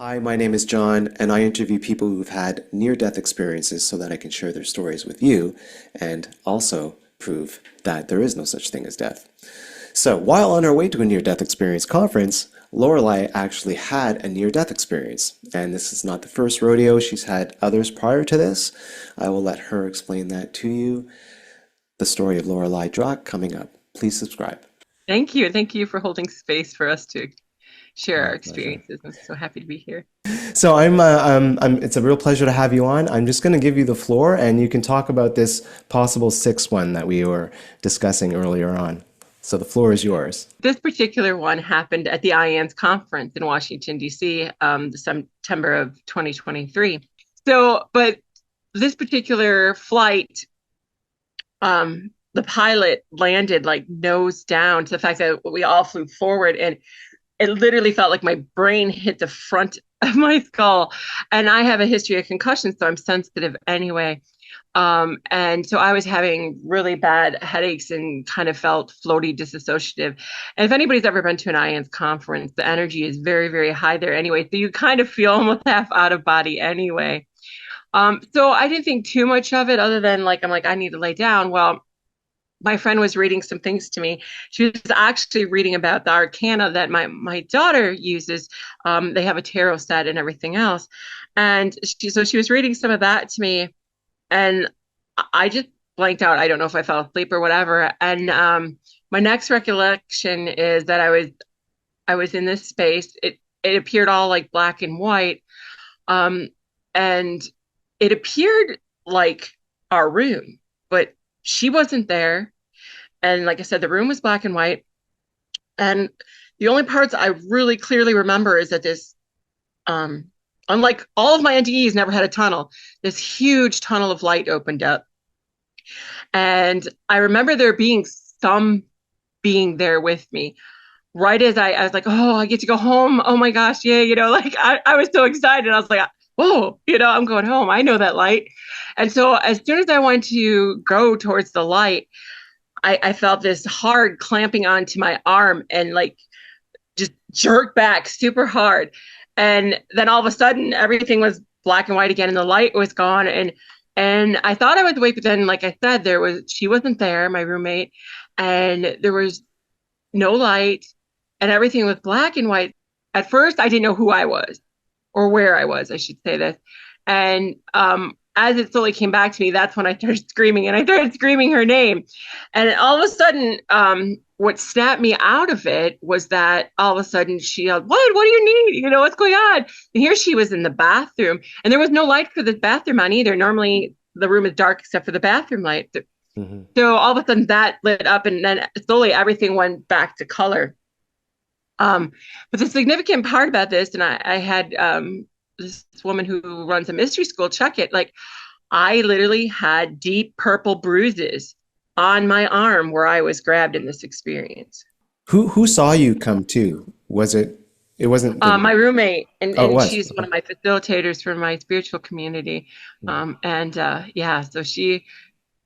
Hi, my name is John, and I interview people who've had near-death experiences so that I can share their stories with you and also prove that there is no such thing as death. So, while on our way to a near-death experience conference, Lorelei actually had a near-death experience, and this is not the first rodeo. She's had others prior to this. I will let her explain that to you. The story of Loreli Drache coming up. Please subscribe. Thank you. Thank you for holding space for us to share My our pleasure. experiences. I'm so happy to be here. So it's a real pleasure to have you on. I'm just going to give you the floor, and you can talk about this possible sixth one that we were discussing earlier on. So the floor is yours. This particular one happened at the IANS conference in Washington, D.C., the September of 2023. But this particular flight, the pilot landed like nose down to the fact that we all flew forward, and it literally felt like my brain hit the front of my skull. And I have a history of concussions, so I'm sensitive anyway. And so I was having really bad headaches and kind of felt floaty, disassociative. And if anybody's ever been to an IANS conference, the energy is very, very high there anyway. So you kind of feel almost half out of body anyway. So I didn't think too much of it other than like, I'm like, I need to lay down. Well, my friend was reading some things to me. She was actually reading about the arcana that my daughter uses. They have a tarot set and everything else. And she was reading some of that to me, and I just blanked out. I don't know if I fell asleep or whatever. And my next recollection is that I was in this space. It appeared all like black and white, um, and it appeared like our room, but she wasn't there. And like I said, the room was black and white. And the only parts I really clearly remember is that this, um, unlike all of my NDEs, never had a tunnel. This huge tunnel of light opened up. And I remember there being some being there with me. Right as I was like, oh, I get to go home. Oh my gosh, yeah, like I was so excited. I was like, whoa, I'm going home. I know that light. And so as soon as I went to go towards the light, I felt this hard clamping onto my arm and like just jerked back super hard. And then all of a sudden everything was black and white again and the light was gone. And I thought I was awake, but then like I said, she wasn't there, my roommate, and there was no light and everything was black and white. At first I didn't know who I was or where I was, I should say this. And as it slowly came back to me, that's when I started screaming, and I started screaming her name. And all of a sudden, what snapped me out of it was that all of a sudden she yelled, What do you need? What's going on? And here she was in the bathroom, and there was no light for the bathroom on either. Normally, the room is dark except for the bathroom light. Hmm. So all of a sudden that lit up, and then slowly everything went back to color. Um, but the significant part about this, and I had this woman who runs a mystery school check it, like I literally had deep purple bruises on my arm where I was grabbed in this experience. Who saw you come to? Was it? It wasn't the. My roommate, and, Oh, it and was. she's one of my facilitators for my spiritual community. Mhm. And yeah, so she,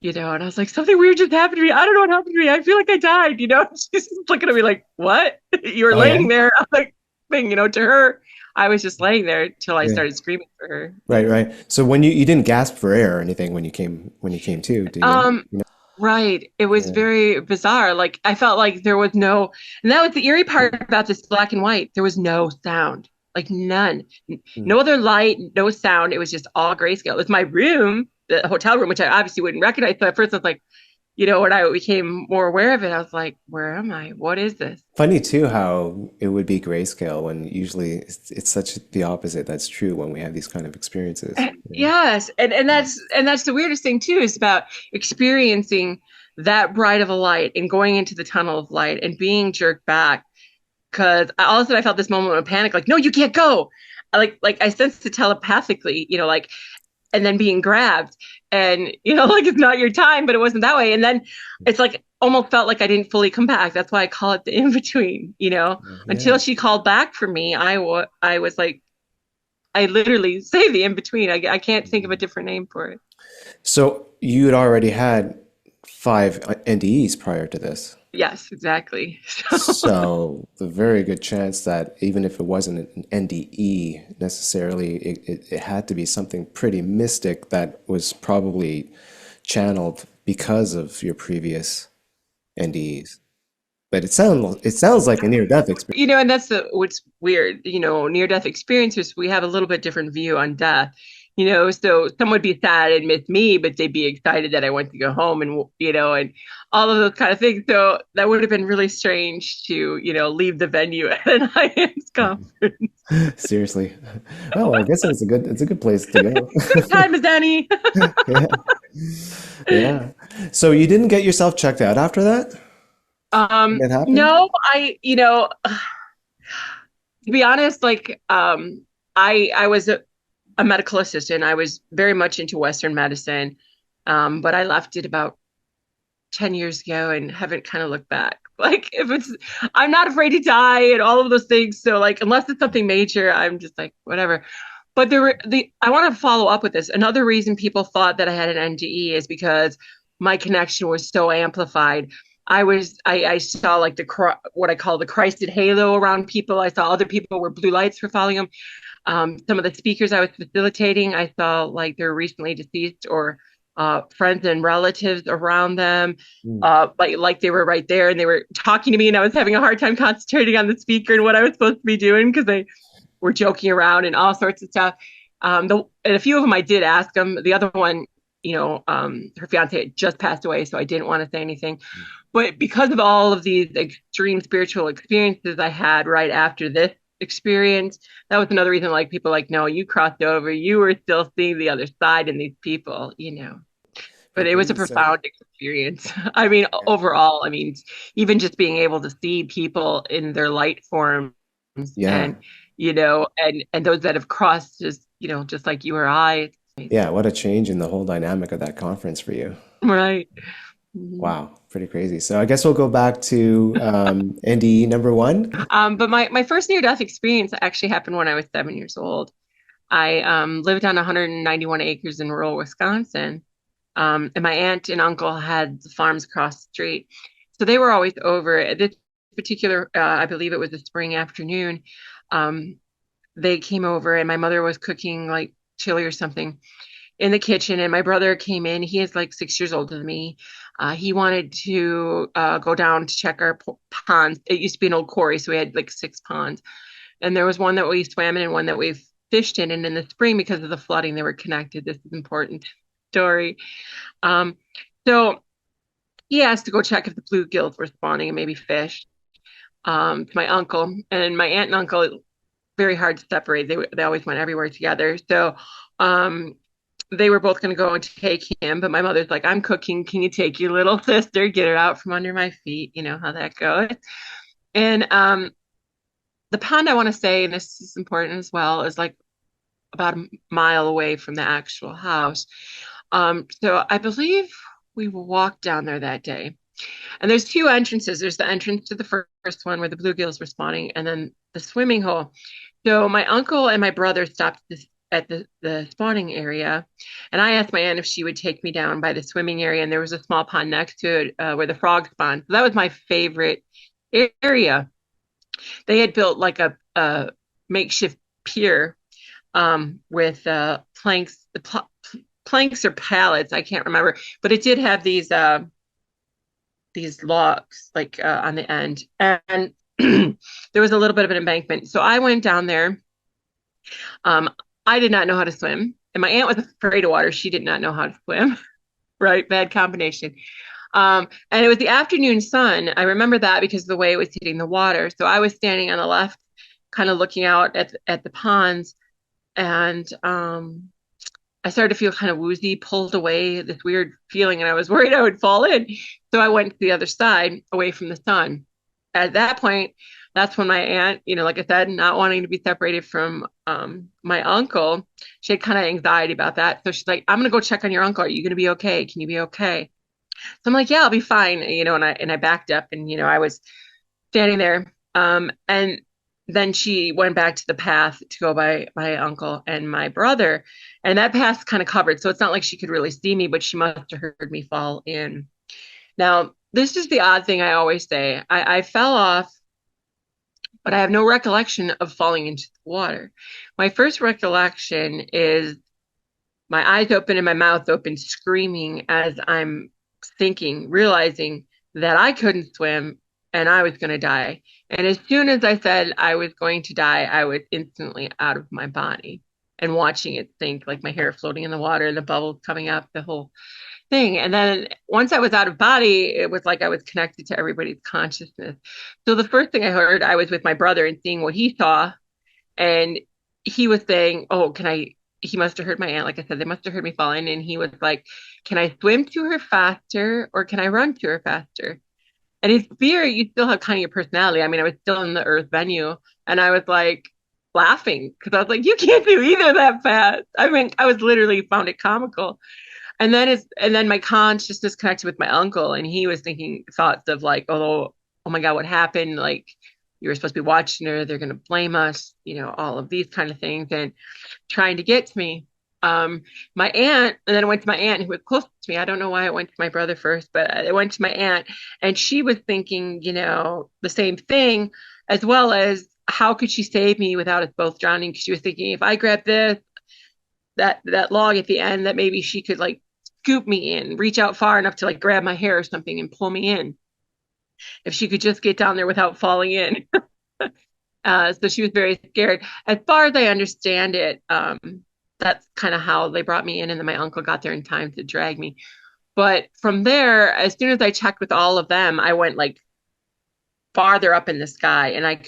and I was like, something weird just happened to me. I don't know what happened to me. I feel like I died, She's looking at me like, what? You were Oh yeah. laying there. I'm like, to her, I was just laying there till I Yeah. started screaming for her. Right, right. So when you didn't gasp for air or anything when you came to, did you? Um, right. It was Yeah. very bizarre. Like I felt like there was no, and that was the eerie part about this black and white. There was no sound, like none, Mm. no other light, no sound. It was just all grayscale. It was my room, the hotel room, which I obviously wouldn't recognize. So at first I was like, when I became more aware of it, I was like, where am I? What is this? Funny too how it would be grayscale when usually it's such the opposite that's true when we have these kind of experiences. Yeah. Yes, and that's the weirdest thing too is about experiencing that bright of a light and going into the tunnel of light and being jerked back because all of a sudden I felt this moment of panic, like, no, you can't go. Like I sensed it telepathically, like, and then being grabbed, and like it's not your time, but it wasn't that way. And then it's like almost felt like I didn't fully come back. That's why I call it the in between. Yeah. Until she called back for me, I was like, I literally say the in between. I can't think of a different name for it. So you had already had five NDEs prior to this. Yes, exactly. So, So, a very good chance that even if it wasn't an NDE necessarily, it had to be something pretty mystic that was probably channeled because of your previous NDEs. But it sounds like a near-death experience. and that's what's weird. Near-death experiences, we have a little bit different view on death. So some would be sad and miss me, but they'd be excited that I went to go home and all of those kind of things. So that would have been really strange to, leave the venue at an IAMS conference. Seriously. Well, I guess it's a good place to go. Good time as any. Yeah. Yeah. So you didn't get yourself checked out after that when that happened? No, to be honest, like, I was a medical assistant. I was very much into Western medicine, but I left it about 10 years ago and haven't kind of looked back. Like, I'm not afraid to die and all of those things. So, like, unless it's something major, I'm just like, whatever. But I want to follow up with this. Another reason people thought that I had an NDE is because my connection was so amplified. I saw like what I call the Christed halo around people. I saw other people where blue lights were following them. Some of the speakers I was facilitating, I saw like they're recently deceased or friends and relatives around them, Mm. like they were right there and they were talking to me, and I was having a hard time concentrating on the speaker and what I was supposed to be doing because they were joking around and all sorts of stuff. And a few of them I did ask them. The other one, her fiance had just passed away, so I didn't want to say anything. But because of all of these extreme spiritual experiences I had right after this experience, that was another reason like people like, no, you crossed over, you were still seeing the other side in these people. But Pretty it was a crazy. So, profound experience. I mean, overall, I mean, even just being able to see people in their light forms yeah. and those that have crossed just like you or I. Yeah, what a change in the whole dynamic of that conference for you. Right. Mhm. Wow, pretty crazy. So I guess we'll go back to NDE number one. But my first near death experience actually happened when I was 7 years old. I lived on 191 acres in rural Wisconsin. And my aunt and uncle had the farms across the street. So they were always over. At this particular, I believe it was a spring afternoon. Um, they came over and my mother was cooking like chili or something in the kitchen. And my brother came in. He is like 6 years older than me. He wanted to go down to check our ponds. It used to be an old quarry, so we had like 6 ponds. And there was one that we swam in and one that we fished in. And in the spring, because of the flooding, they were connected. This is important story. Um, so he asked to go check if the bluegills were spawning and maybe fish to my uncle. And my aunt and uncle, very hard to separate. They always went everywhere together. So um, they were both going to go and take him. But my mother's like, I'm cooking. Can you take your little sister, get her out from under my feet? You know how that goes. And the pond, I want to say, and this is important as well, is like about a mile away from the actual house. So I believe we walked down there that day. And there's two entrances. There's the entrance to the first one where the bluegills were spawning, and then the swimming hole. So my uncle and my brother stopped at the spawning area, and I asked my aunt if she would take me down by the swimming area, and there was a small pond next to it where the frogs spawned. So that was my favorite area. They had built like a makeshift pier with planks or pallets. I can't remember, but it did have these logs like on the end, and there was a little bit of an embankment. So I went down there. Um, I did not know how to swim, and my aunt was afraid of water. She did not know how to swim. Right, bad combination. And it was the afternoon sun. I remember that because of the way it was hitting the water. So I was standing on the left, kind of looking out at the ponds, and I started to feel kind of woozy, pulled away, this weird feeling, and I was worried I would fall in. So I went to the other side, away from the sun. At that point, that's when my aunt, like I said, not wanting to be separated from my uncle, she had kind of anxiety about that. So she's like, I'm gonna go check on your uncle. Are you gonna be okay? Can you be okay? So I'm like, yeah, I'll be fine. And I backed up, and I was standing there. And then she went back to the path to go by my uncle and my brother. And that path's kind of covered. So it's not like she could really see me, but she must have heard me fall in. Now, this is the odd thing I always say. I fell off, but I have no recollection of falling into the water. My first recollection is my eyes open and my mouth open, screaming as I'm thinking, realizing that I couldn't swim and I was going to die. And as soon as I said I was going to die, I was instantly out of my body and watching it sink, like my hair floating in the water, the bubbles coming up, the whole thing. And then once I was out of body, it was like I was connected to everybody's consciousness. So the first thing I heard, I was with my brother and seeing what he saw. And he was saying, "Oh, can I?" He must have heard my aunt. Like I said, they must have heard me falling. And he was like, "Can I swim to her faster or can I run to her faster?" And in spirit, you still have kind of your personality. I mean, I was still in the earth venue and I was like laughing because I was like, "You can't do either that fast." I mean, I was literally found it comical. And then my consciousness connected with my uncle, and he was thinking thoughts of like, oh my God, what happened? Like you were supposed to be watching her, they're gonna blame us, all of these kind of things, and trying to get to me. My aunt, and then I went to my aunt who was close to me. I don't know why I went to my brother first, but I went to my aunt, and she was thinking, the same thing, as well as how could she save me without us both drowning? Because she was thinking if I grab this, that log at the end, that maybe she could like scoop me in, reach out far enough to like grab my hair or something and pull me in. If she could just get down there without falling in. So she was very scared. As far as I understand it, that's kind of how they brought me in, and then my uncle got there in time to drag me. But from there, as soon as I checked with all of them, I went like farther up in the sky, and I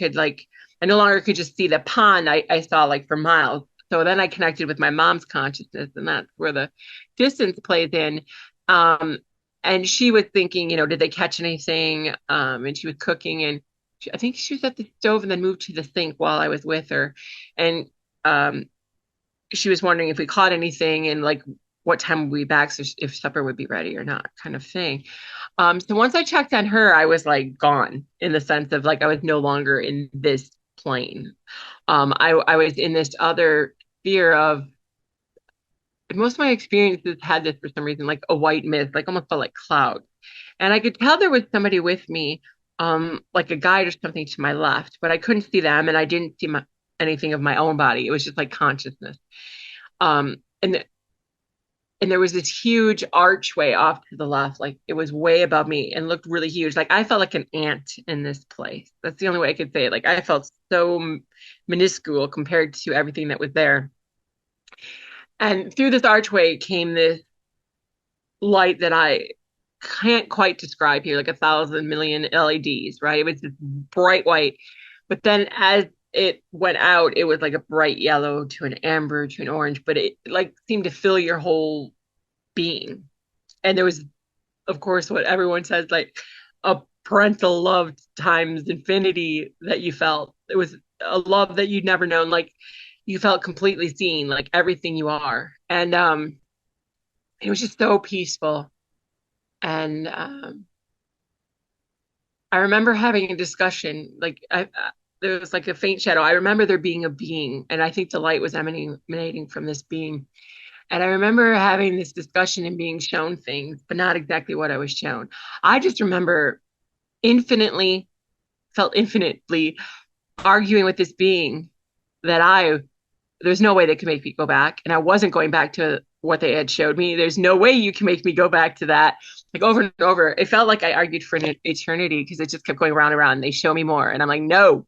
no longer could just see the pond. I saw like for miles. So then I connected with my mom's consciousness, and that's where the distance plays in. And she was thinking, did they catch anything? And she was cooking, and I think she was at the stove and then moved to the sink while I was with her. And she was wondering if we caught anything and like what time would we be back, so if supper would be ready or not, kind of thing. So once I checked on her, I was like gone in the sense of like I was no longer in this plane. I was in this other sphere of most of my experiences had this for some reason, like a white mist, like almost felt like clouds. And I could tell there was somebody with me, like a guide or something to my left, but I couldn't see them and I didn't see anything of my own body. It was just like consciousness. Um, and and there was this huge archway off to the left, like it was way above me and looked really huge. Like I felt like an ant in this place. That's the only way I could say it. Like I felt so minuscule compared to everything that was there. And through this archway came this light that I can't quite describe here, like 1,000,000,000 LEDs, right? It was this bright white. But then as it went out, it was like a bright yellow to an amber to an orange, but it like seemed to fill your whole being. And there was, of course, what everyone says, like a parental love times infinity that you felt. It was a love that you'd never known. Like you felt completely seen, like everything you are. And it was just so peaceful. And I remember having a discussion, like there was like a faint shadow. I remember there being a being, and I think the light was emanating from this being. And I remember having this discussion and being shown things, but not exactly what I was shown. I just remember felt infinitely arguing with this being that there's no way they could make me go back. And I wasn't going back to what they had showed me. There's no way you can make me go back to that. Like over and over. It felt like I argued for an eternity because it just kept going round and round. They show me more. And I'm like, no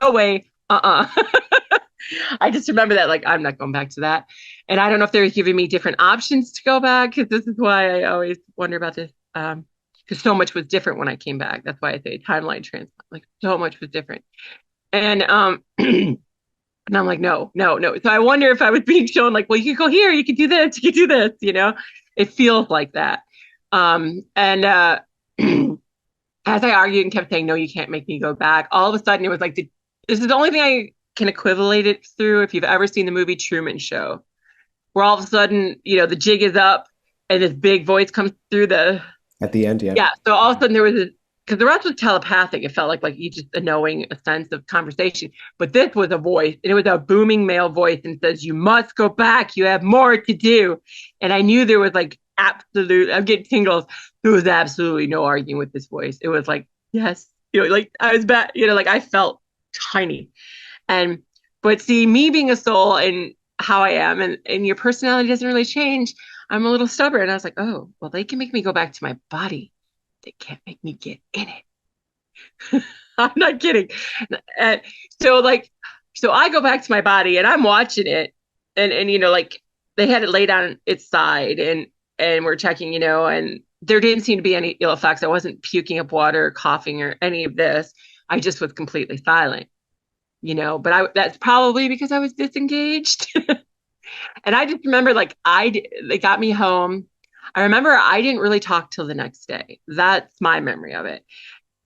way. I just remember that, like, I'm not going back to that. And I don't know if they're giving me different options to go back, because this is why I always wonder about this. Because so much was different when I came back. That's why I say timeline transplant. Like so much was different. And and I'm like, no. So I wonder if I was being shown like, well, you could go here, you could do this, you could do this, It feels like that. And as I argued and kept saying, no, you can't make me go back, all of a sudden it was like, this is the only thing I can equivalent it through. If you've ever seen the movie Truman Show, where all of a sudden, the jig is up and this big voice comes through At the end, yeah. Yeah. So all of a sudden there was because the rest was telepathic. It felt like you just knowing a sense of conversation. But this was a voice, and it was a booming male voice, and says, "You must go back. You have more to do." And I knew there was like absolute, I'm getting tingles. There was absolutely no arguing with this voice. It was like, yes, like I was bad, like I felt tiny. And, but see, me being a soul and how I am, and your personality doesn't really change. I'm a little stubborn. I was like, oh, well, they can make me go back to my body. They can't make me get in it. I'm not kidding. And so like, so I go back to my body and I'm watching it, and like they had it laid on its side, and we're checking, and there didn't seem to be any ill effects. I wasn't puking up water or coughing or any of this. I just was completely silent, but that's probably because I was disengaged. And I just remember like they got me home. I remember I didn't really talk till the next day. That's my memory of it.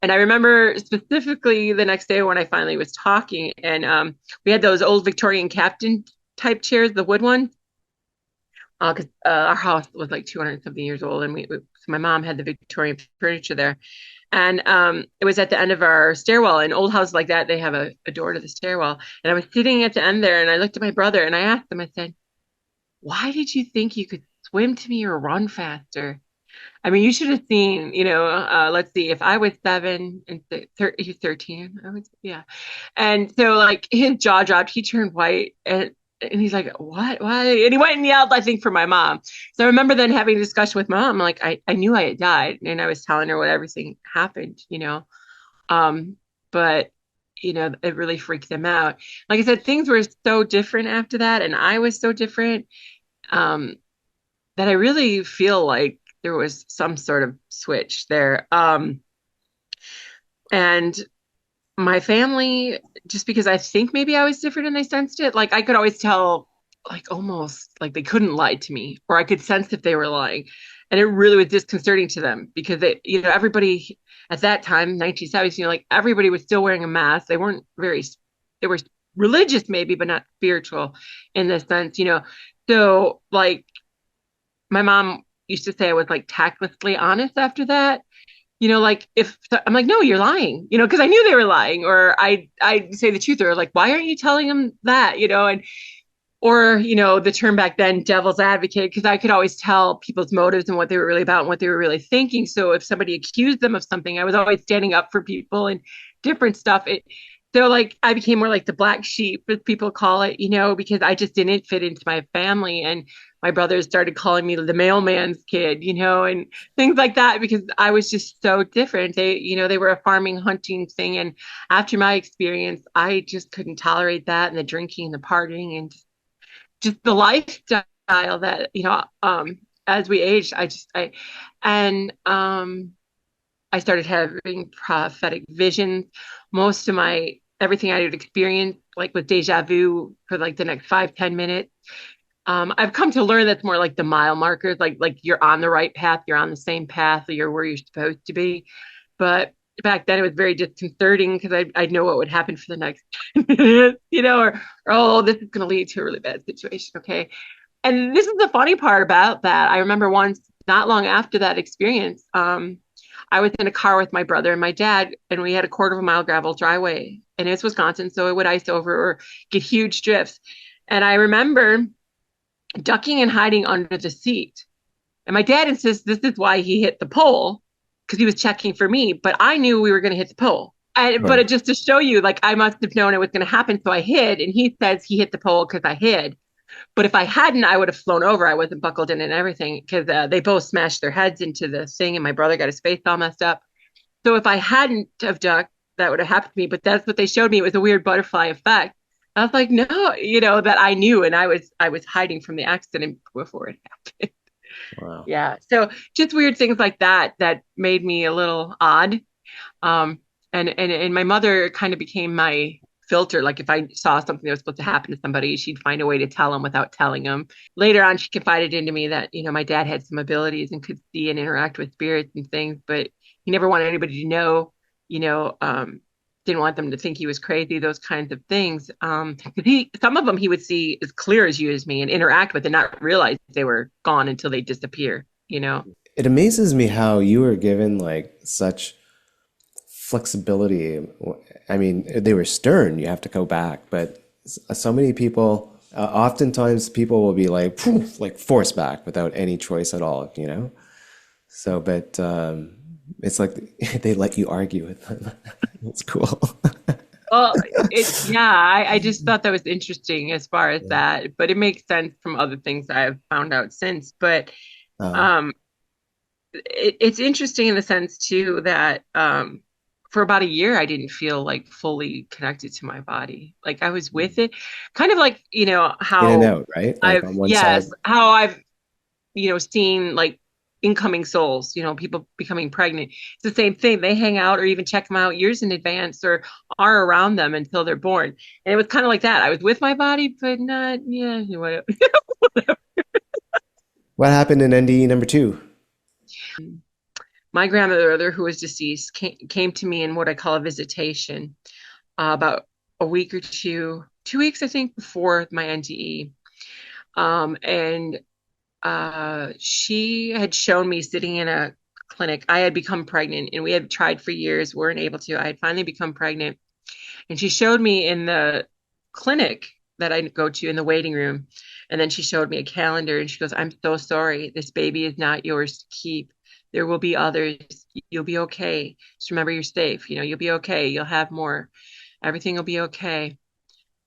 And I remember specifically the next day when I finally was talking, and we had those old Victorian captain type chairs, the wood ones, because our house was like 200 something years old, and so my mom had the Victorian furniture there, and it was at the end of our stairwell. In old houses like that, they have a door to the stairwell, and I was sitting at the end there, and I looked at my brother, and I asked him, I said, "Why did you think you could swim to me or run faster?" I mean, you should have seen, let's see, if I was 7 and he's 13, I was, yeah. And so like his jaw dropped, he turned white, and he's like, what? Why? And he went and yelled, I think, for my mom. So I remember then having a discussion with mom. Like I knew I had died, and I was telling her what everything happened. Um, but it really freaked them out. Like I said, things were so different after that, and I was so different. Um, that I really feel like there was some sort of switch there. And my family, just because I think maybe I was different and they sensed it, like I could always tell, like almost like they couldn't lie to me, or I could sense if they were lying. And it really was disconcerting to them because everybody at that time, 1970s, like everybody was still wearing a mask. They were religious maybe, but not spiritual in this sense. So like my mom used to say I was like tactlessly honest after that. Like if I'm like, no, you're lying, because I knew they were lying, or I say the truth, or like, why aren't you telling them that, and or the term back then, devil's advocate, because I could always tell people's motives and what they were really about and what they were really thinking. So if somebody accused them of something, I was always standing up for people and different stuff. So like I became more like the black sheep, as people call it, because I just didn't fit into my family, and my brothers started calling me the mailman's kid, and things like that because I was just so different. They were a farming hunting thing, and after my experience, I just couldn't tolerate that, and the drinking and the partying and just the lifestyle that as we aged, and I started having prophetic visions. Most of my everything I would experience like with deja vu for like the next 5-10 minutes. I've come to learn that's more like the mile markers, like you're on the right path, you're on the same path, you're where you're supposed to be. But back then it was very disconcerting because I'd know what would happen for the next 10 minutes, or oh, this is going to lead to a really bad situation. Okay. And this is the funny part about that. I remember once, not long after that experience, I was in a car with my brother and my dad, and we had a quarter of a mile gravel driveway, and it's Wisconsin, so it would ice over or get huge drifts. And I remember ducking and hiding under the seat. And my dad insists this is why he hit the pole, because he was checking for me, but I knew we were going to hit the pole. But Right. just to show you, like I must have known it was going to happen, so I hid. And he says he hit the pole because I hid. But if I hadn't, I would have flown over. I wasn't buckled in and everything because they both smashed their heads into the thing, and my brother got his face all messed up. So if I hadn't have ducked, that would have happened to me. But that's what they showed me. It was a weird butterfly effect. I was like, no, that I knew, and I was hiding from the accident before it happened. Wow. Yeah. So just weird things like that made me a little odd. Um, and my mother kind of became my filter. Like if I saw something that was supposed to happen to somebody, she'd find a way to tell them without telling them. Later on, she confided into me that, my dad had some abilities and could see and interact with spirits and things, but he never wanted anybody to know, you know, didn't want them to think he was crazy, those kinds of things. 'Cause some of them he would see as clear as you as me and interact with and not realize they were gone until they disappear. It amazes me how you were given like such flexibility. I mean, they were stern, you have to go back, but so many people Oftentimes people will be like, "Poof," like forced back without any choice at all, you know? So, but it's like they let you argue with them. It's cool. Well, yeah, I just thought that was interesting as far as Yeah. that, but it makes sense from other things I've found out since. But Uh, um, it's interesting in the sense too that for about a year I didn't feel like fully connected to my body. Like I was with it, kind of like, In and how out, right? Like I've, on one side. yes, how I've, seen like incoming souls, people becoming pregnant. It's the same thing. They hang out or even check them out years in advance or are around them until they're born. And it was kind of like that. I was with my body, but not, yeah, whatever. What happened in NDE number two? My grandmother, who was deceased, came to me in what I call a visitation about a week or 2 weeks, I think, before my NDE. And she had shown me sitting in a clinic. I had become pregnant and we had tried for years, weren't able to. I had finally become pregnant. And she showed me in the clinic that I go to in the waiting room. And then she showed me a calendar and she goes, I'm so sorry. This baby is not yours to keep. There will be others. You'll be okay. Just remember you're safe. You'll be okay. You'll have more. Everything will be okay.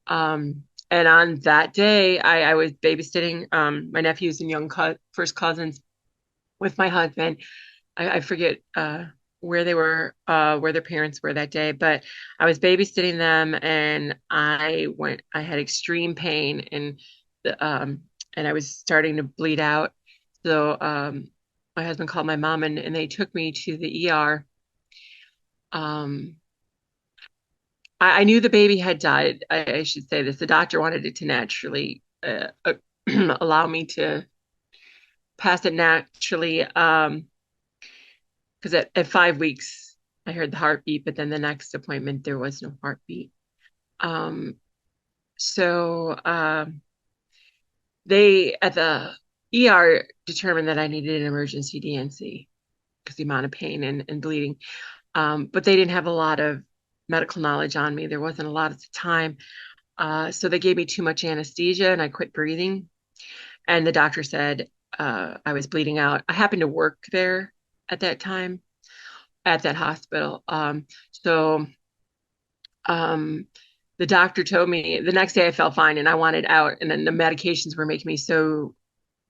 And on that day, I was babysitting my nephews and first cousins with my husband. I forget where they were, where their parents were that day, but I was babysitting them, and I had extreme pain, and I was starting to bleed out. So my husband called my mom, and they took me to the ER. Um, I knew the baby had died. I should say this. The doctor wanted it to naturally allow me to pass it naturally. Because at 5 weeks, I heard the heartbeat, but then the next appointment, there was no heartbeat. Um, so they at the ER determined that I needed an emergency DNC because the amount of pain and bleeding. But they didn't have a lot of medical knowledge on me. There wasn't a lot of time. So they gave me too much anesthesia and I quit breathing. And the doctor said I was bleeding out. I happened to work there at that time at that hospital. So um, the doctor told me the next day I felt fine and I wanted out. And then the medications were making me so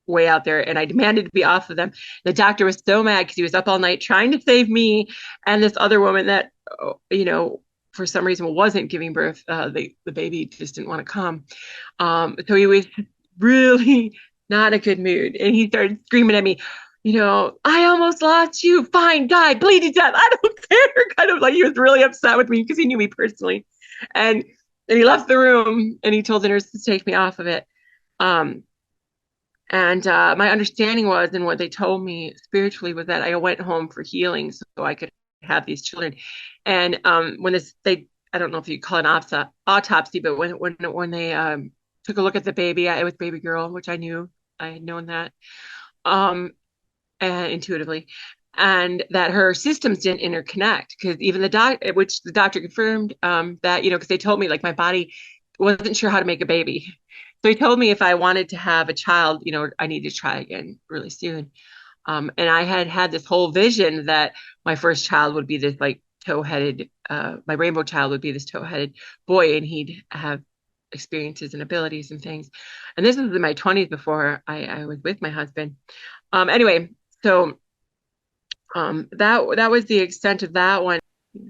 way out there and I demanded to be off of them. The doctor was so mad because he was up all night trying to save me and this other woman that, for some reason wasn't giving birth. The baby just didn't want to come. So he was really not a good mood. And he started screaming at me, I almost lost you. Fine, die, bleed to death. I don't care. Kind of like he was really upset with me because he knew me personally. And then he left the room and he told the nurse to take me off of it. Um, and my understanding was, and what they told me spiritually was that I went home for healing so I could have these children. And I don't know if you call it an autopsy, but when they took a look at the baby, it was baby girl, which I had known that intuitively, and that her systems didn't interconnect because even which the doctor confirmed that because they told me like my body wasn't sure how to make a baby. So he told me if I wanted to have a child, I needed to try again really soon. And I had this whole vision that my first child would be this like tow-headed, my rainbow child would be this tow-headed boy, and he'd have experiences and abilities and things. And this was in my 20s before I was with my husband. Anyway, so that was the extent of that one.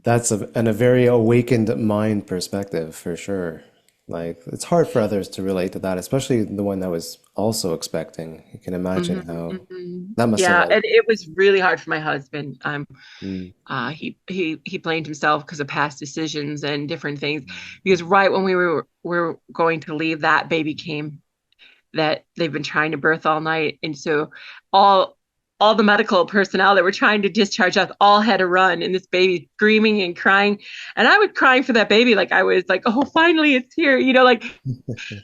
That's a very awakened mind perspective for sure. Like it's hard for others to relate to that, especially the one that was also expecting. You can imagine Mhm, how mhm. that must have Yeah, like, and it was really hard for my husband. mm, He blamed himself because of past decisions and different things. Because right when we were going to leave, that baby came that they've been trying to birth all night, and so all all the medical personnel that were trying to discharge us all had to run, and this baby screaming and crying, and I was crying for that baby, like I was like, oh, finally it's here, like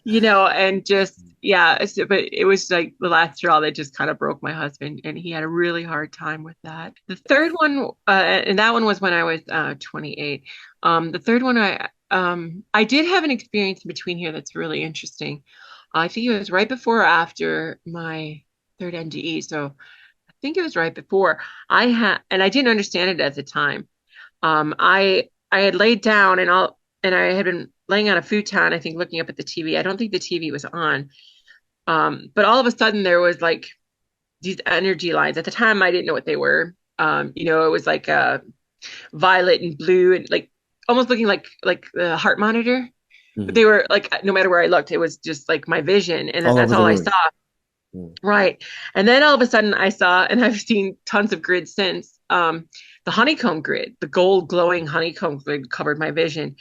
and just yeah. But it was like the last straw that just kind of broke my husband, and he had a really hard time with that. The third one, and that one was when I was 28. The third one, I did have an experience in between here that's really interesting. I think it was right before or after my third NDE. So I think it was right before. And I didn't understand it at the time. I had laid down and I had been laying on a futon, I think, looking up at the TV. I don't think the TV was on. But all of a sudden there was like these energy lines. At the time, I didn't know what they were. It was like violet and blue and like almost looking like the heart monitor. But Mhm. they were like no matter where I looked, it was just like my vision, and All that's over the all I room. saw. Mm. Right. And then all of a sudden I saw, and I've seen tons of grids since, the honeycomb grid, the gold glowing honeycomb grid covered my vision.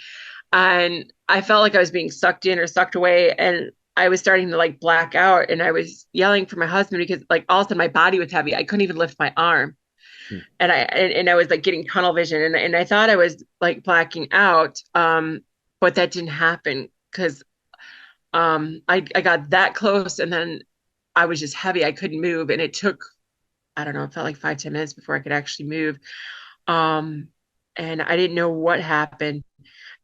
And I felt like I was being sucked in or sucked away. And I was starting to like black out. And I was yelling for my husband because like all of a sudden my body was heavy. I couldn't even lift my arm. Mm. And I was like getting tunnel vision. And I thought I was like blacking out. But that didn't happen because I got that close and then I was just heavy. I couldn't move. And it took, I don't know, it felt like 5, 10 minutes before I could actually move. Um, and I didn't know what happened.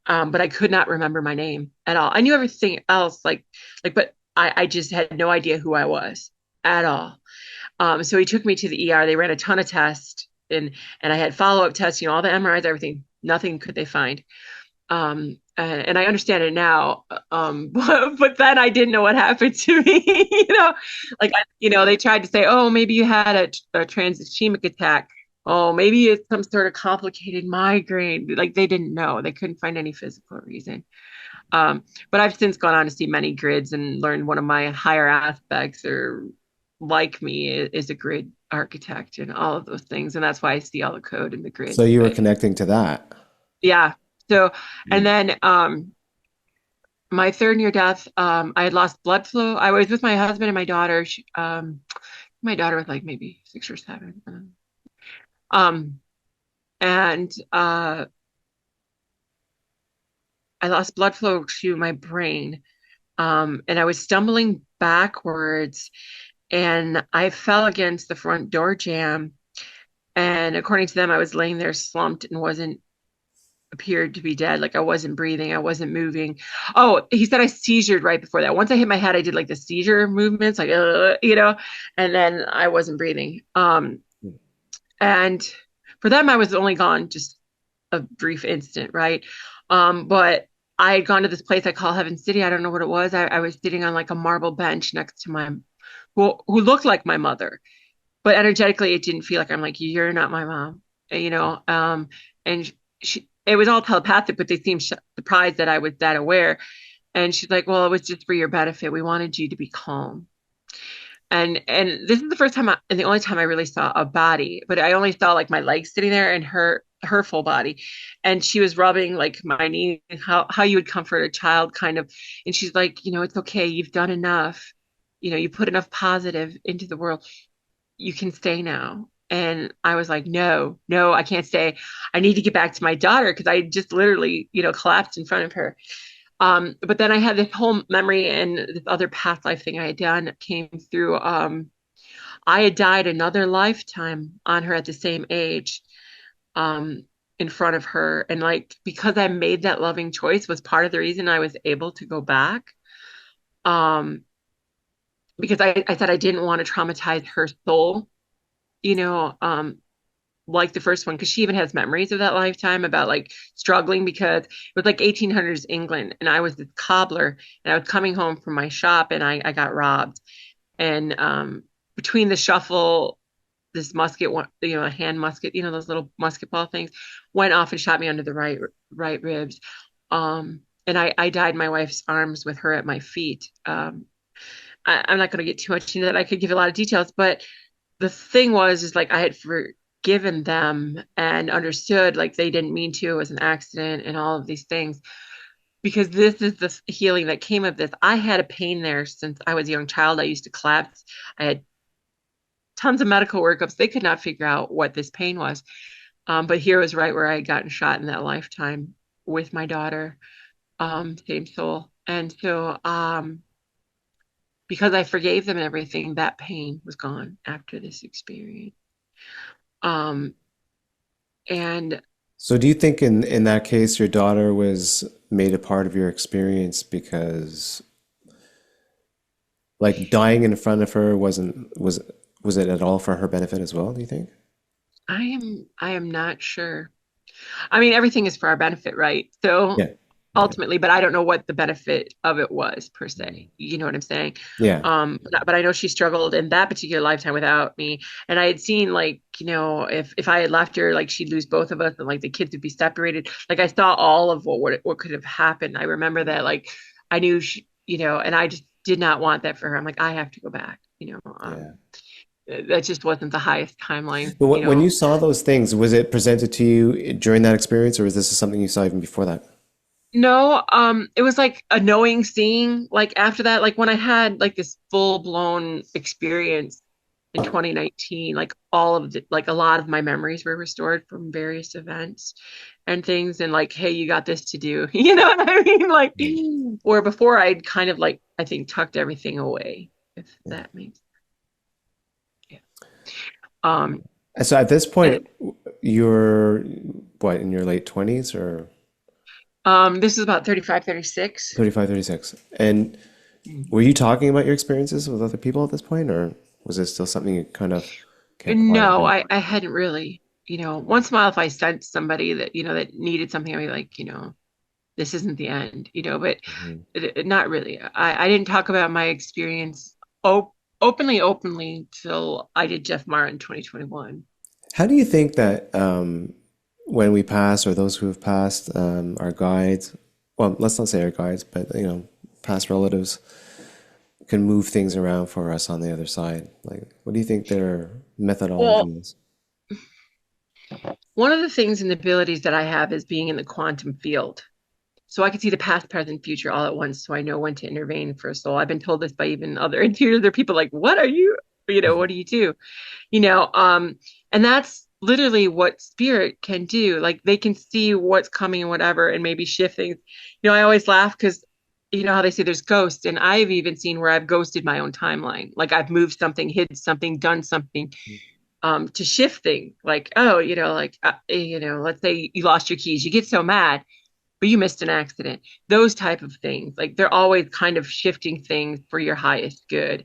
But I could not remember my name at all. I knew everything else, but I just had no idea who I was at all. So he took me to the ER. They ran a ton of tests and I had follow-up tests, all the MRIs, everything. Nothing could they find. And I understand it now. But then I didn't know what happened to me. They tried to say, oh, maybe you had a transischemic attack. Oh, maybe it's some sort of complicated migraine. Like they didn't know. They couldn't find any physical reason. But I've since gone on to see many grids and learned one of my higher aspects or like me is a grid architect and all of those things. And that's why I see all the code in the So grid. you were But connecting to that. yeah. So, and Mm. then my third near death, I had lost blood flow. I was with my husband and my daughter. My daughter was like maybe 6 or 7. Um, and I lost blood flow to my brain. And I was stumbling backwards and I fell against the front door jamb. And according to them, I was laying there slumped and wasn't appeared to be dead. Like I wasn't breathing, I wasn't moving. Oh, he said I seizured right before that. Once I hit my head, I did like the seizure movements, and then I wasn't breathing. Mm. And for them, I was only gone just a brief instant, right? But I had gone to this place I call Heaven City. I don't know what it was. I was sitting on like a marble bench next to my who looked like my mother, but energetically it didn't feel like I'm like, you're not my mom, you know. And it was all telepathic, but they seemed surprised that I was that aware. And she's like, well, it was just for your benefit. We wanted you to be calm. And this is the first time and the only time I really saw a body, but I only saw like my legs sitting there and her full body. And she was rubbing like my knee, how you would comfort a child kind of. And she's like, it's okay. You've done enough. You put enough positive into the world. You can stay now. And I was like, no, no, I can't stay. I need to get back to my daughter because I just literally, collapsed in front of her. But then I had this whole memory and this other past life thing I had done came through. I had died another lifetime on her at the same age, um, in front of her. And like, because I made that loving choice was part of the reason I was able to go back. Um, because I said I didn't want to traumatize her soul, you know, um, like the first one, because she even has memories of that lifetime about like struggling because it was like 1800s England and I was this cobbler and I was coming home from my shop and I got robbed. And between the shuffle, this musket, a hand musket, those little musket ball things, went off and shot me under the right ribs. And I died in my wife's arms with her at my feet. I'm not going to get too much into that. I could give a lot of details, but the thing is like I had forgiven them and understood like they didn't mean to. It was an accident and all of these things. Because this is the healing that came of this. I had a pain there since I was a young child. I used to collapse. I had tons of medical workups. They could not figure out what this pain was. But here was right where I had gotten shot in that lifetime with my daughter, same soul. And so because I forgave them and everything, that pain was gone after this experience. Um, and So do you think in that case your daughter was made a part of your experience because Like dying in front of her was it at all for her benefit as well, do you think? I am not sure. I mean, everything is for our benefit, right? So Yeah. Yeah. ultimately, but I don't know what the benefit of it was per se. You know what I'm saying? Yeah. But I know she struggled in that particular lifetime without me. And I had seen like, if I had left her, like she'd lose both of us and like the kids would be separated. Like I saw all of what could have happened. I remember that like I knew and I just did not want that for her. I'm like, I have to go back, Yeah. that just wasn't the highest timeline, But when you saw those things, was it presented to you during that experience, or was this something you saw even before that? No, it was like a knowing seeing, like after that, like when I had like this full blown experience in 2019, like like a lot of my memories were restored from various events and things, and like, hey, you got this to do, you know what I mean? Like, Mm. where before I'd kind of like, I think tucked everything away, if Yeah. that makes, yeah. Um, And so at this and point, you're what, in your late 20s or this is about 35, 36. 35, 36? And were you talking about your experiences with other people at this point, or was it still something you kind of kept quiet No, about? I hadn't really, once in a while if I sensed somebody that, that needed something, I'd be like, this isn't the end, but Mhm. not really. I didn't talk about my experience openly till I did Jeff Maher in 2021. How do you think that when we pass, or those who have passed, our guides, well, let's not say our guides, but past relatives can move things around for us on the other side? Like, what do you think their methodology Well, is? one of the things and abilities that I have is being in the quantum field. So I can see the past, present, future all at once. So I know when to intervene for a soul. I've been told this by even other intuitors. There are people like, what are you? What do you do? you know um and that's literally what spirit can do. Like they can see what's coming and whatever and maybe shift things. I always laugh because you know how they say there's ghosts, and I've even seen where I've ghosted my own timeline. Like I've moved something, hid something, done something to shift things. Like, oh, let's say you lost your keys, you get so mad but you missed an accident. Those type of things, like they're always kind of shifting things for your highest good.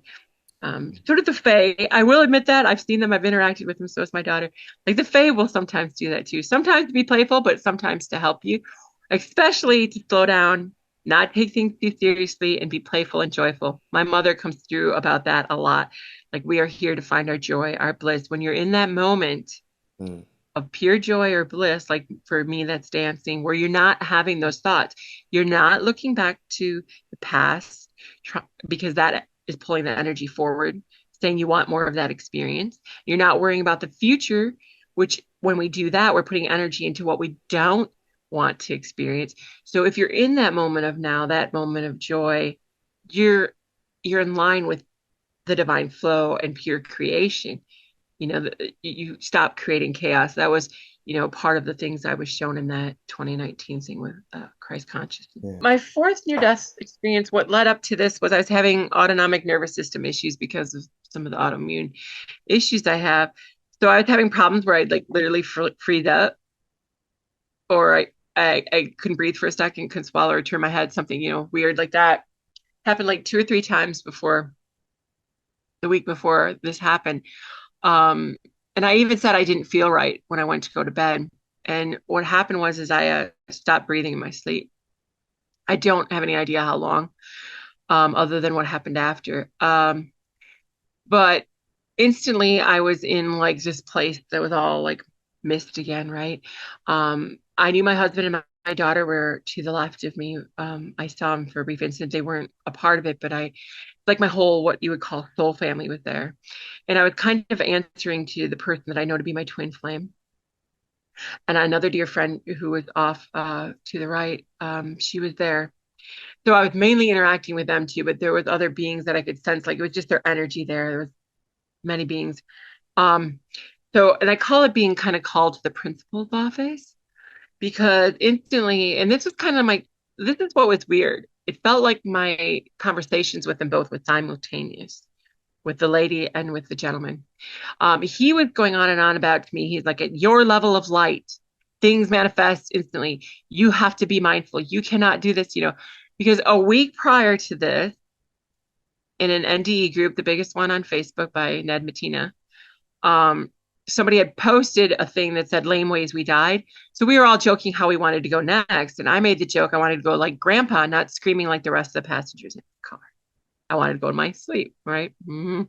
Sort of the Fae. I will admit that I've seen them. I've interacted with them. So is my daughter. Like the Fae will sometimes do that too. Sometimes to be playful, but sometimes to help you, especially to slow down, not take things too seriously, and be playful and joyful. My mother comes through about that a lot. Like we are here to find our joy, our bliss. When you're in that moment Mm. of pure joy or bliss, like for me, that's dancing, where you're not having those thoughts. You're not looking back to the past because that is pulling the energy forward, saying you want more of that experience. You're not worrying about the future, which when we do that, we're putting energy into what we don't want to experience. So if you're in that moment of now, that moment of joy, you're you're in line with the divine flow and pure creation. You stop creating chaos. That was, part of the things I was shown in that 2019 thing with Christ consciousness. Yeah. My fourth near death experience, what led up to this was I was having autonomic nervous system issues because of some of the autoimmune issues I have. So I was having problems where I'd like literally freeze up, or I couldn't breathe for a second, couldn't swallow or turn my head, something, weird like that. Happened like two or three times before the week before this happened. Um, and I even said I didn't feel right when I went to go to bed. And what happened was, is I stopped breathing in my sleep. I don't have any idea how long, other than what happened after. But instantly I was in like this place that was all like mist again, right? I knew my husband and my daughter were to the left of me. I saw them for a brief instant. They weren't a part of it, but like my whole, what you would call soul family was there. And I was kind of answering to the person that I know to be my twin flame. And another dear friend who was off to the right, she was there. So I was mainly interacting with them too, but there was other beings that I could sense, like it was just their energy there. There was many beings. Um, and I call it being kind of called to the principal's office because instantly, and this was kind of this is what was weird. It felt like my conversations with them both were simultaneous, with the lady and with the gentleman. He was going on and on about to me. He's like, at your level of light, things manifest instantly. You have to be mindful. You cannot do this, because a week prior to this, in an NDE group, the biggest one on Facebook by Ned Matina. Um, Somebody had posted a thing that said lame ways we died. So we were all joking how we wanted to go next. And I made the joke I wanted to go like grandpa, not screaming like the rest of the passengers in the car. I wanted to go to my sleep, right? Mm-hmm.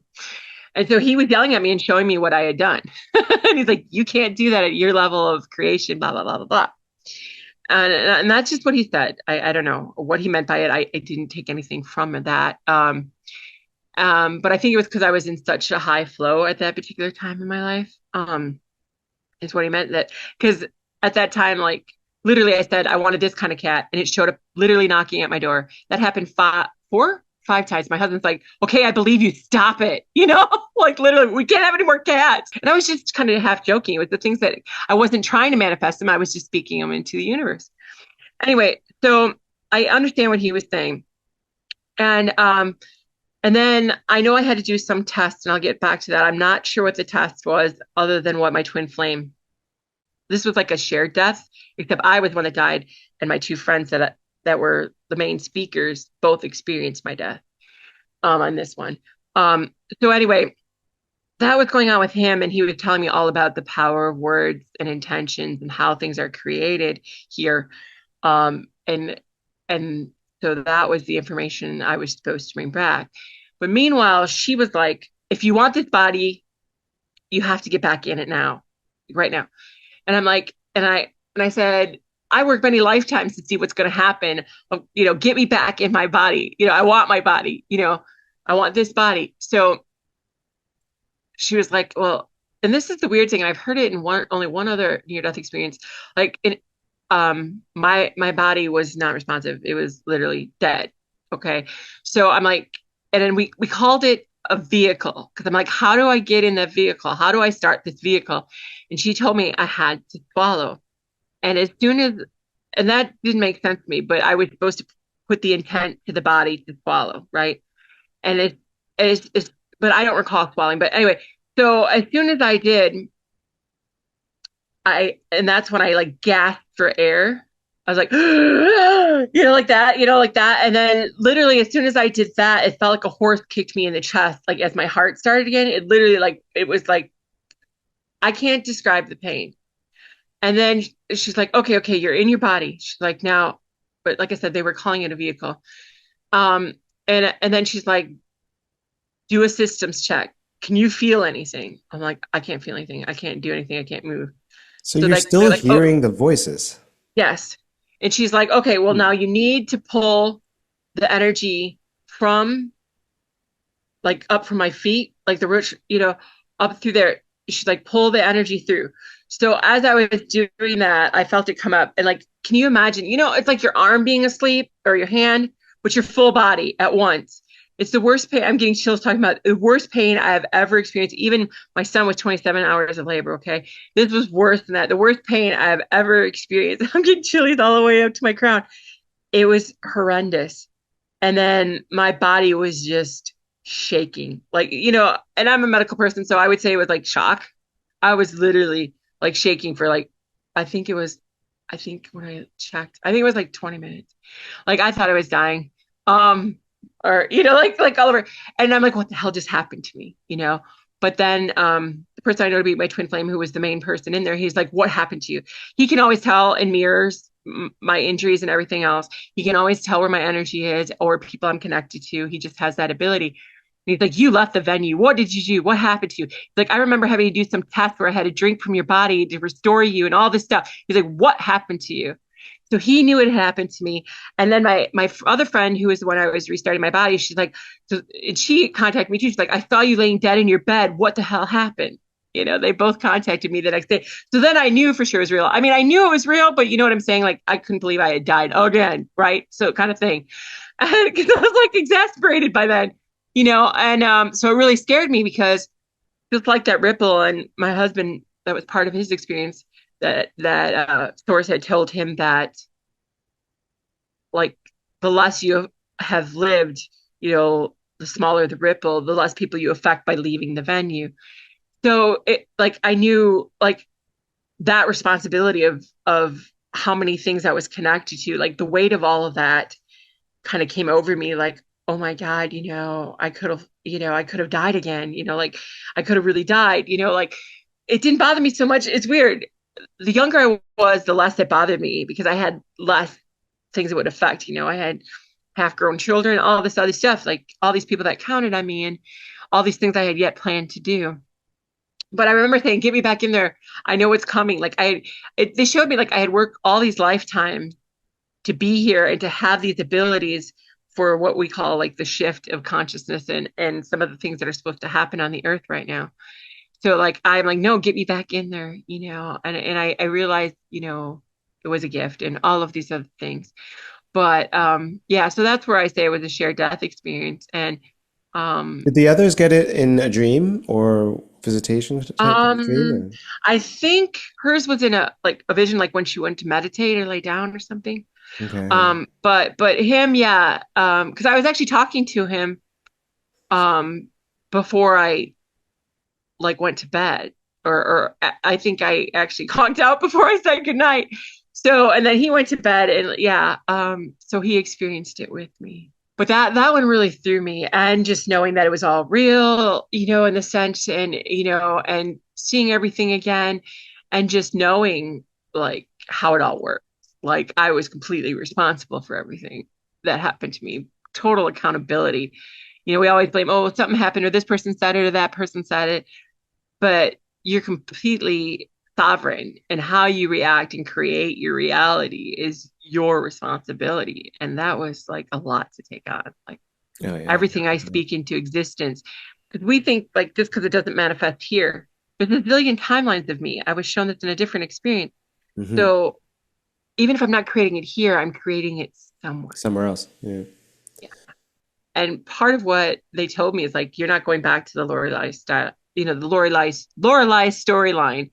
And so he was yelling at me and showing me what I had done. And he's like, you can't do that at your level of creation, blah, blah, blah, blah, blah. And that's just what he said. I don't know what he meant by it. I didn't take anything from that. But I think it was because I was in such a high flow at that particular time in my life. Is what he meant, that because at that time, like literally I said I wanted this kind of cat and it showed up literally knocking at my door. That happened five times. My husband's like, okay, I believe you, stop it, like literally we can't have any more cats. And I was just kind of half joking. It was the things that I wasn't trying to manifest them, I was just speaking them into the universe. Anyway, so I understand what he was saying. And then I know I had to do some tests, and I'll get back to that. I'm not sure what the test was, other than what my twin flame. This was like a shared death, except I was one that died, and my two friends that were the main speakers both experienced my death on this one. So anyway, that was going on with him, and he was telling me all about the power of words and intentions and how things are created here. And so that was the information I was supposed to bring back. But meanwhile, she was like, if you want this body, you have to get back in it now, right now. And I'm like, and I said, I work many lifetimes to see what's going to happen. Get me back in my body. I want my body. I want this body. So she was like, well, and this is the weird thing. I've heard it in only one other near-death experience. Like my body was not responsive. It was literally dead. Okay. So I'm like, and then we called it a vehicle, because I'm like, how do I get in that vehicle? How do I start this vehicle? And she told me I had to swallow. And and that didn't make sense to me, but I was supposed to put the intent to the body to swallow, right? And but I don't recall swallowing. But anyway, so as soon as I did, and that's when I like gasped for air. I was like, like that. And then literally as soon as I did that, it felt like a horse kicked me in the chest. Like as my heart started again, it literally it was like, I can't describe the pain. And then she's like, okay, you're in your body. She's like, now, but like I said, they were calling it a vehicle. And then she's like, do a systems check. Can you feel anything? I'm like, I can't feel anything. I can't do anything. I can't move. So you're still like, oh, hearing the voices. yes. And she's like, okay, well, now you need to pull the energy from like up from my feet, like the root, up through there. She's like, pull the energy through. So as I was doing that, I felt it come up. And like, can you imagine, it's like your arm being asleep or your hand, but your full body at once. It's the worst pain. I'm getting chills talking about the worst pain I have ever experienced. Even my son was 27 hours of labor. Okay. This was worse than that. The worst pain I have ever experienced. I'm getting chills all the way up to my crown. It was horrendous. And then my body was just shaking. Like, and I'm a medical person, so I would say it was like shock. I was literally like shaking for like, I think when I checked, I think it was like 20 minutes. Like I thought I was dying. Or like all over, and I'm like, what the hell just happened to me, but then the person I know to be my twin flame, who was the main person in there, he's like, what happened to you? He can always tell in mirrors my injuries and everything else. He can always tell where my energy is or people I'm connected to. He just has that ability. And he's like, you left the venue, what did you do, what happened to you? He's like, I remember having to do some tests where I had to drink from your body to restore you and all this stuff. He's like, what happened to you? So he knew it happened to me. And then my other friend, who was the one I was restarting my body, she's like, and she contacted me too. She's like, I saw you laying dead in your bed. What the hell happened? They both contacted me the next day. So then I knew for sure it was real. I mean, I knew it was real, but you know what I'm saying? Like, I couldn't believe I had died again, right? So kind of thing. Because I was like exasperated by then, and so it really scared me, because just like that ripple, and my husband, that was part of his experience, that source had told him that like the less you have lived, the smaller the ripple, the less people you affect by leaving the venue. So it like I knew like that responsibility of how many things I was connected to, like the weight of all of that kind of came over me, like, oh my God, I could have died again, like I could have really died, like it didn't bother me so much. It's weird. The younger I was, the less it bothered me because I had less things that would affect. I had half grown children, all this other stuff, like all these people that counted on me and all these things I had yet planned to do. But I remember saying, get me back in there. I know what's coming. They showed me like I had worked all these lifetimes to be here and to have these abilities for what we call like the shift of consciousness and some of the things that are supposed to happen on the earth right now. So like I'm like, no, get me back in there, and I realized, it was a gift and all of these other things. But yeah, so that's where I say it was a shared death experience. And um Did the others get it in a dream or visitation type of dream? um I think hers was in a vision, like when she went to meditate or lay down or something. Okay. But him, yeah, because I was actually talking to him before I like went to bed, or I think I actually conked out before I said goodnight. So, and then he went to bed, and yeah, so he experienced it with me. But that one really threw me, and just knowing that it was all real, in the sense, and and seeing everything again, and just knowing like how it all works. Like I was completely responsible for everything that happened to me. Total accountability. We always blame, oh, something happened, or this person said it, or that person said it, but you're completely sovereign, and how you react and create your reality is your responsibility. And that was like a lot to take on, like Oh yeah. everything I speak into existence, because we think like just because it doesn't manifest here, there's a zillion timelines of me. I was shown this in a different experience. Hmm. So even if I'm not creating it here, I'm creating it somewhere. Somewhere else. Yeah. Yeah. And part of what they told me is like, you're not going back to the Lorelei style, the Lorelei storyline.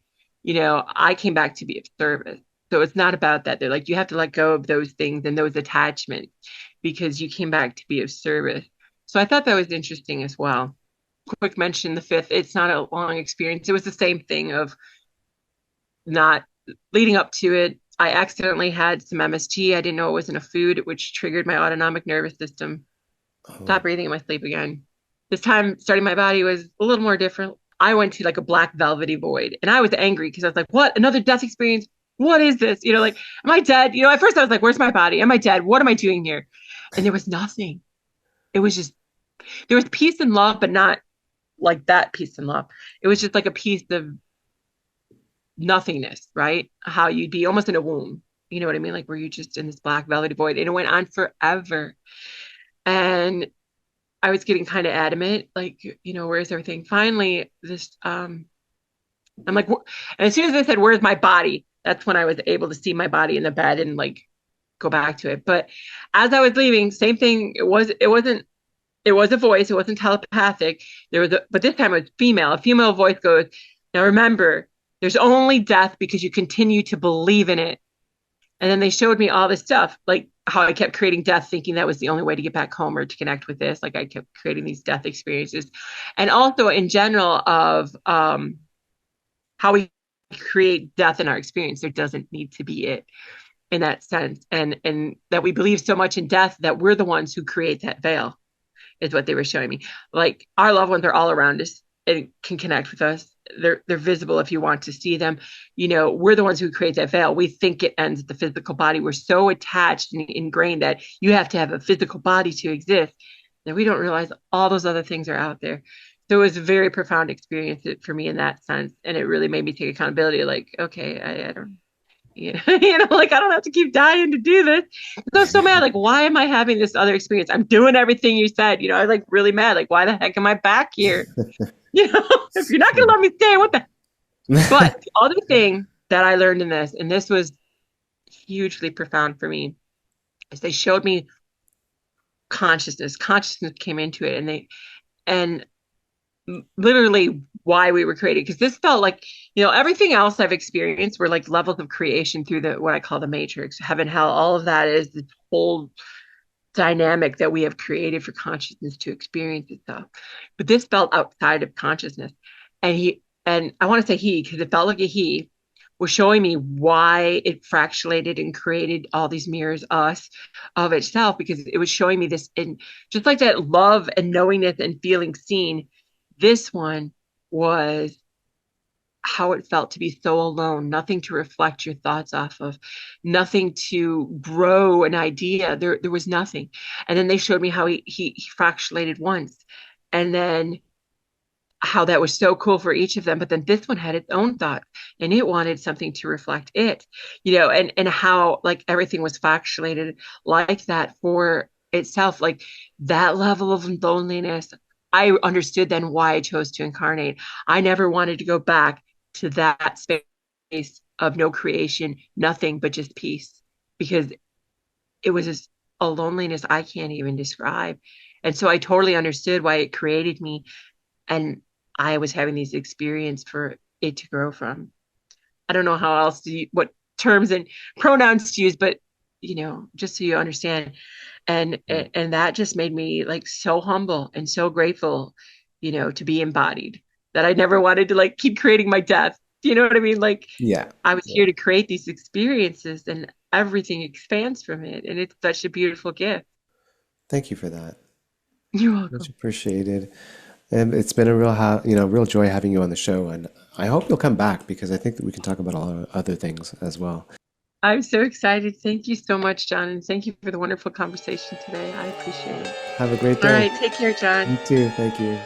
I came back to be of service. So it's not about that. They're like, you have to let go of those things and those attachments because you came back to be of service. So I thought that was interesting as well. Quick mention, the fifth, it's not a long experience. It was the same thing of not leading up to it. I accidentally had some MSG. I didn't know it wasn't a food, which triggered my autonomic nervous system. Stop Oh. breathing in my sleep again. This time, starting my body was a little more different. I went to like a black velvety void, and I was angry because I was like, "What? Another death experience? What is this? Like, am I dead?" At first I was like, "Where's my body? Am I dead? What am I doing here?" And there was nothing. It was just there was peace and love, but not like that peace and love. It was just like a piece of nothingness, right? How you'd be almost in a womb. You know what I mean? Like where you're just in this black velvety void, and it went on forever. And I was getting kind of adamant, like, where's everything? Finally, I'm like, and as soon as I said, where's my body? That's when I was able to see my body in the bed and like go back to it. But as I was leaving, same thing. It was a voice. It wasn't telepathic. But this time it was female. A female voice goes, now remember, there's only death because you continue to believe in it. And then they showed me all this stuff, like how I kept creating death, thinking that was the only way to get back home or to connect with this. Like I kept creating these death experiences. And also in general of how we create death in our experience. There doesn't need to be it in that sense. And that we believe so much in death that we're the ones who create that veil, is what they were showing me. Like our loved ones are all around us and can connect with us. They're visible if you want to see them. We're the ones who create that veil. We think it ends at the physical body. We're so attached and ingrained that you have to have a physical body to exist that we don't realize all those other things are out there. So it was a very profound experience for me in that sense, and it really made me take accountability. Like, okay, I don't, like I don't have to keep dying to do this. So I was so mad. Like, why am I having this other experience? I'm doing everything you said. I was like really mad. Like, why the heck am I back here? If you're not gonna let me stay, what the? But the other thing that I learned in this, and this was hugely profound for me, is they showed me consciousness. Consciousness came into it, and literally why we were created. Because this felt like, everything else I've experienced were like levels of creation through what I call the matrix, heaven, hell, all of that is the whole dynamic that we have created for consciousness to experience itself. But this felt outside of consciousness. And I want to say he, because it felt like a he, was showing me why it fractionated and created all these mirrors us of itself, because it was showing me this, and just like that love and knowingness and feeling seen, this one was how it felt to be so alone, nothing to reflect your thoughts off of, nothing to grow an idea. There was nothing. And then they showed me how he fractionated once, and then how that was so cool for each of them. But then this one had its own thought, and it wanted something to reflect it, and how like everything was fractionated like that for itself, like that level of loneliness. I understood then why I chose to incarnate. I never wanted to go back to that space of no creation, nothing but just peace, because it was just a loneliness I can't even describe. And so I totally understood why it created me, and I was having these experiences for it to grow from. I don't know how else what terms and pronouns to use, but just so you understand. And Mm. and that just made me like so humble and so grateful, to be embodied. That I never wanted to like keep creating my death. Do you know what I mean? Like Yeah. I was Yeah. here to create these experiences, and everything expands from it. And it's such a beautiful gift. Thank you for that. You're Much welcome. appreciated. And it's been a real joy having you on the show. And I hope you'll come back because I think that we can talk about a lot of other things as well. I'm so excited. Thank you so much, John. And thank you for the wonderful conversation today. I appreciate it. Have a great All day. right. Take care, John. You too. Thank you.